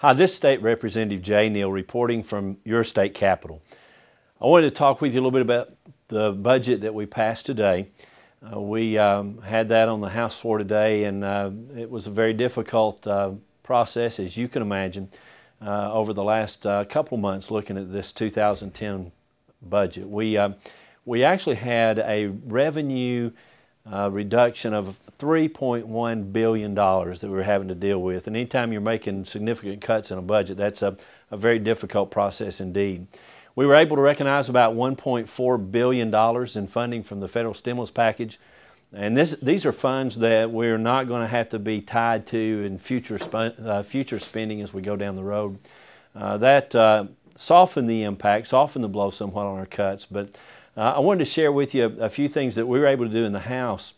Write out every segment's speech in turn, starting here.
Hi, this is State Representative Jay Neal reporting from your state capitol. I wanted to talk with you a little bit about the budget that we passed today. We had that on the House floor today, and it was a very difficult process, as you can imagine, over the last couple months looking at this 2010 budget. We actually had a revenue reduction of $3.1 billion that we were having to deal with. And anytime you're making significant cuts in a budget, that's a very difficult process indeed. We were able to recognize about $1.4 billion in funding from the federal stimulus package. And these are funds that we're not going to have to be tied to in future spending as we go down the road. That softened the impact, softened the blow somewhat on our cuts. But I wanted to share with you a few things that we were able to do in the House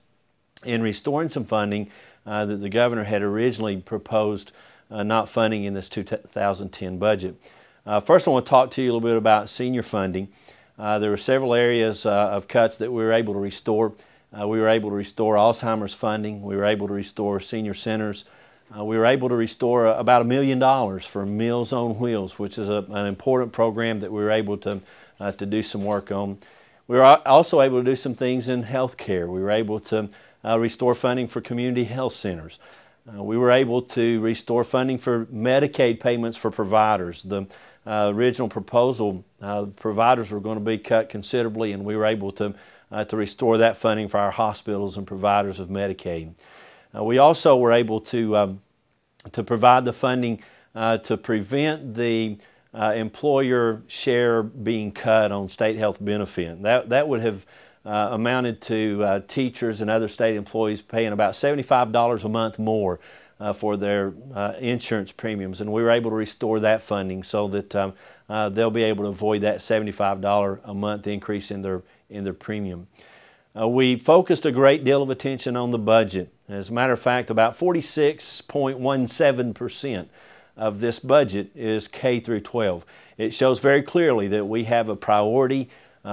in restoring some funding that the governor had originally proposed not funding in this 2010 budget. First, I want to talk to you a little bit about senior funding. There were several areas of cuts that we were able to restore. We were able to restore Alzheimer's funding. We were able to restore senior centers. We were able to restore about $1 million for Meals on Wheels, which is an important program that we were able to do some work on. We were also able to do some things in health care. We were able to restore funding for community health centers. We were able to restore funding for Medicaid payments for providers. The original proposal, providers were going to be cut considerably, and we were able to restore that funding for our hospitals and providers of Medicaid. We also were able to provide the funding to prevent the employer share being cut on state health benefit. That would have amounted to teachers and other state employees paying about $75 a month more for their insurance premiums, and we were able to restore that funding so that they'll be able to avoid that $75 a month increase in their premium. We focused a great deal of attention on the budget. As a matter of fact, about 46.17% of this budget is K through 12. It shows very clearly that we have a priority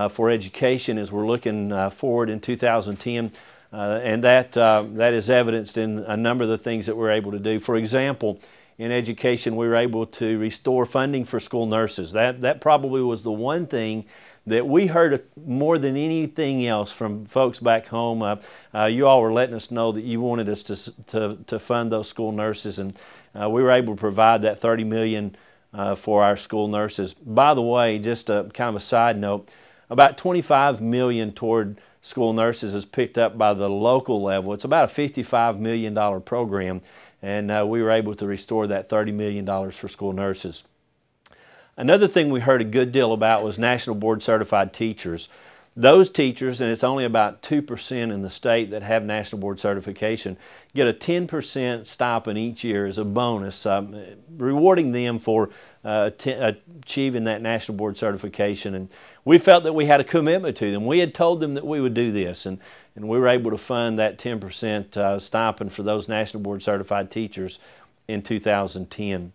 for education as we're looking forward in 2010, and that is evidenced in a number of the things that we're able to do. For example, in education, we were able to restore funding for school nurses. That probably was the one thing that we heard more than anything else from folks back home. You all were letting us know that you wanted us to fund those school nurses, and we were able to provide that $30 million for our school nurses. By the way, just a kind of a side note, about $25 million toward school nurses is picked up by the local level. It's about a $55 million program, and we were able to restore that $30 million for school nurses. Another thing we heard a good deal about was National Board Certified Teachers. Those teachers, and it's only about 2% in the state that have National Board Certification, get a 10% stipend each year as a bonus, rewarding them for achieving that National Board Certification. And we felt that we had a commitment to them. We had told them that we would do this, and we were able to fund that 10% stipend for those National Board Certified Teachers in 2010.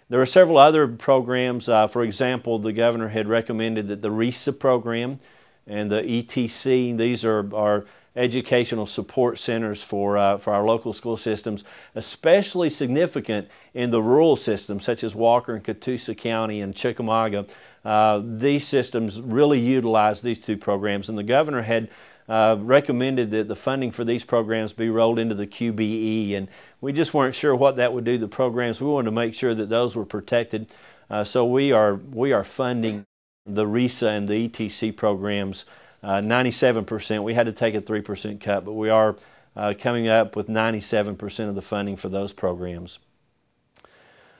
There are several other programs. For example, the governor had recommended that the RESA program and the ETC, these are our educational support centers for our local school systems, especially significant in the rural systems such as Walker and Catoosa County and Chickamauga. These systems really utilize these two programs, and the governor had recommended that the funding for these programs be rolled into the QBE, and we just weren't sure what that would do to the programs. We wanted to make sure that those were protected, so we are funding the RESA and the ETC programs 97%. We had to take a 3% cut, but we are coming up with 97% of the funding for those programs.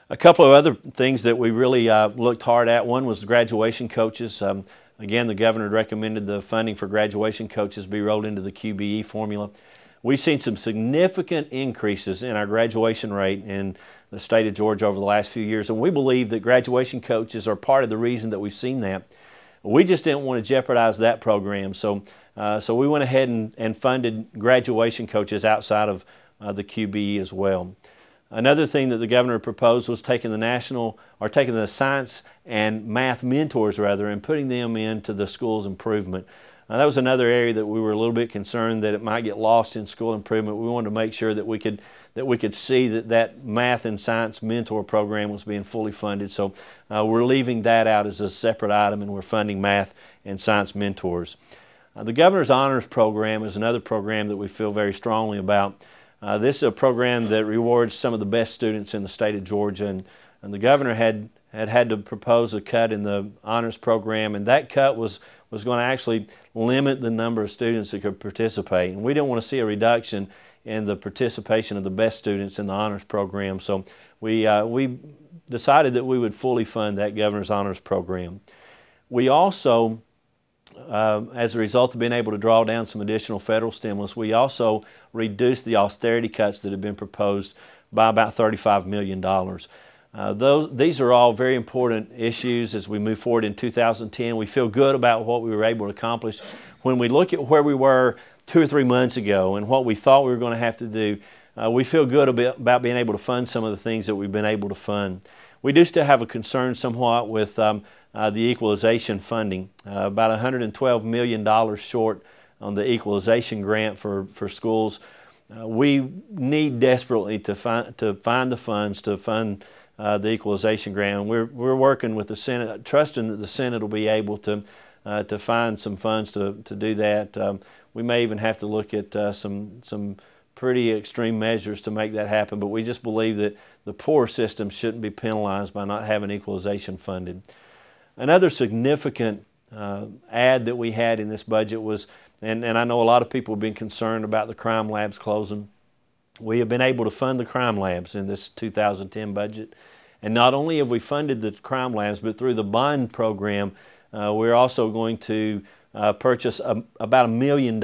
A couple of other things that we really looked hard at. One was the graduation coaches. Again, the governor recommended the funding for graduation coaches be rolled into the QBE formula. We've seen some significant increases in our graduation rate in the state of Georgia over the last few years, and we believe that graduation coaches are part of the reason that we've seen that. We just didn't want to jeopardize that program, so we went ahead and funded graduation coaches outside of the QBE as well. Another thing that the governor proposed was taking the science and math mentors and putting them into the school's improvement. That was another area that we were a little bit concerned that it might get lost in school improvement. We wanted to make sure that we could that we could see that that math and science mentor program was being fully funded. So we're leaving that out as a separate item, and we're funding math and science mentors. The Governor's Honors Program is another program that we feel very strongly about. This is a program that rewards some of the best students in the state of Georgia, and the Governor had to propose a cut in the honors program, and that cut was going to actually limit the number of students that could participate. And we didn't want to see a reduction in the participation of the best students in the honors program, so we decided that we would fully fund that Governor's Honors Program. We also, as a result of being able to draw down some additional federal stimulus, we also reduced the austerity cuts that had been proposed by about $35 million. These are all very important issues as we move forward in 2010. We feel good about what we were able to accomplish. When we look at where we were 2 or 3 months ago and what we thought we were going to have to do, we feel good about being able to fund some of the things that we've been able to fund. We do still have a concern somewhat with the equalization funding, about $112 million short on the equalization grant for schools. We need desperately to find the funds to fund the equalization grant. We're working with the Senate, trusting that the Senate will be able to find some funds to do that. We may even have to look at some pretty extreme measures to make that happen, but we just believe that the poor system shouldn't be penalized by not having equalization funded. Another significant add that we had in this budget was, and I know a lot of people have been concerned about the crime labs closing. We have been able to fund the crime labs in this 2010 budget. And not only have we funded the crime labs, but through the bond program, we're also going to purchase about $1 million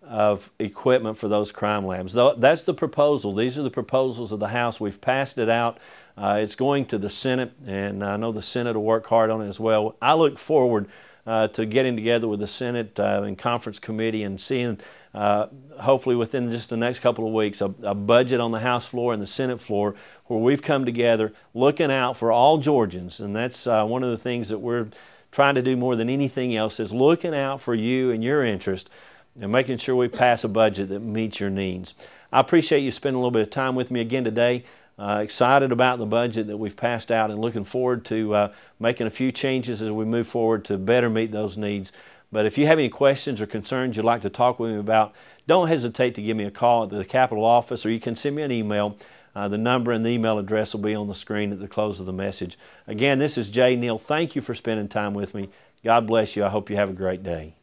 of equipment for those crime labs. That's the proposal. These are the proposals of the House. We've passed it out. It's going to the Senate, and I know the Senate will work hard on it as well. I look forward to getting together with the Senate and conference committee and seeing, hopefully within just the next couple of weeks, a budget on the House floor and the Senate floor where we've come together looking out for all Georgians. And that's one of the things that we're trying to do more than anything else, is looking out for you and your interest and making sure we pass a budget that meets your needs. I appreciate you spending a little bit of time with me again today. Excited about the budget that we've passed out and looking forward to making a few changes as we move forward to better meet those needs. But if you have any questions or concerns you'd like to talk with me about, don't hesitate to give me a call at the Capitol office, or you can send me an email. The number and the email address will be on the screen at the close of the message. Again, this is Jay Neal. Thank you for spending time with me. God bless you. I hope you have a great day.